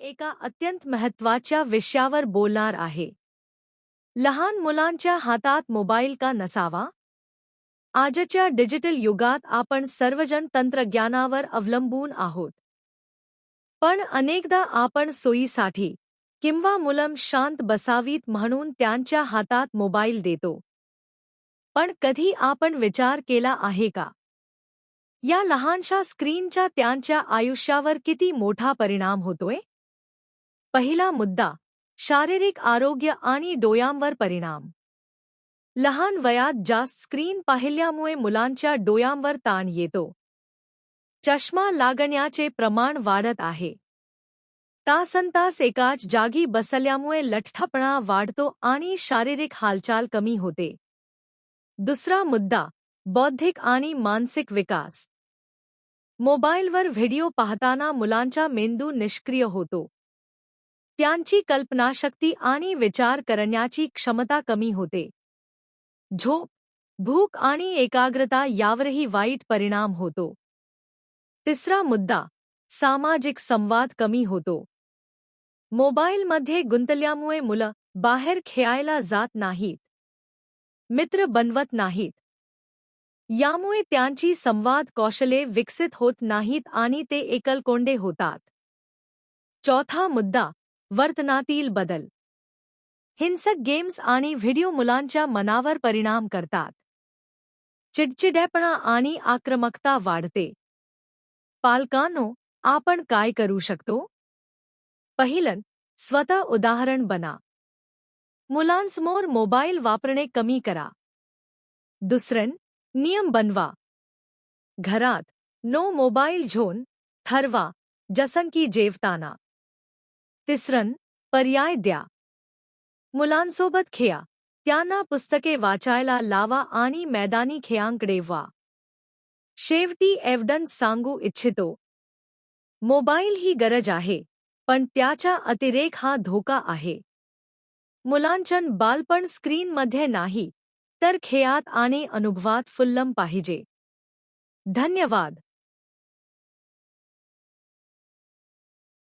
एका अत्यंत महत्त्वाच्या विषयावर बोलणार आहे. लहान मुलांच्या हातात मोबाईल का नसावा? आजच्या डिजिटल युगात आपण सर्वजण तंत्रज्ञानावर अवलंबून आहोत. पण अनेकदा आपण सोयीसाठी किंवा मुलं शांत बसावीत म्हणून त्यांच्या हातात मोबाईल देतो. पण कधी आपण विचार केला आहे का? या लहानशा स्क्रीनचा त्यांच्या आयुष्यावर किती मोठा परिणाम होतोय? पहिला मुद्दा, शारीरिक आरोग्य आणि डोळ्यांवर परिणाम. लहान वयात जास्त स्क्रीन पाहिल्यामुळे मुलांच्या डोळ्यांवर ताण येतो. चष्मा लागण्याचे प्रमाण वाढत आहे. तासनतास एकाच जागी बसल्यामुळे लठ्ठपणा वाढतो आणि शारीरिक हालचाल कमी होते. दुसरा मुद्दा, बौद्धिक आणि मानसिक विकास. मोबाईलवर व्हिडिओ पाहताना मुलांचा मेंदू निष्क्रिय होतो. त्यांची कल्पनाशक्ती आणि विचार करण्याची क्षमता कमी होते. झोप, भूक आणि एकाग्रता यावरही वाईट परिणाम होतो. तिसरा मुद्दा, सामाजिक संवाद कमी होतो. मोबाईलमध्ये गुंतल्यामुळे मुलं बाहेर खेळायला जात नाहीत, मित्र बनवत नाहीत. यामुळे त्यांची संवाद कौशल्ये विकसित होत नाहीत आणि ते एकलकोंडे होतात. चौथा मुद्दा, वर्तनातील बदल. हिंसक गेम्स आणि व्हिडिओ मुलांच्या मनावर परिणाम करतात. चिडचिडेपणा आणि आक्रमकता वाढते. पालकांनो, आपण काय करू शकतो? पहिलं, स्वतः उदाहरण बना. मुलांसमोर मोबाईल वापरणे कमी करा. दुसरं, नियम बनवा. घरात नो मोबाईल झोन ठरवा, जसं की जेवताना. तिसरं, पर्याय द्या. मुलांसोबत खेळा, त्यांना पुस्तके वाचायला लावा आणि मैदानी खेळांकडे वा. शेवटी एव्हडन्स सांगू इच्छितो. मोबाईल ही गरज आहे, पण त्याचा अतिरेक हा धोका आहे. मुलांचं बालपण स्क्रीनमध्ये नाही, तर खेळात आणि अनुभवात फुललं पाहिजे. धन्यवाद.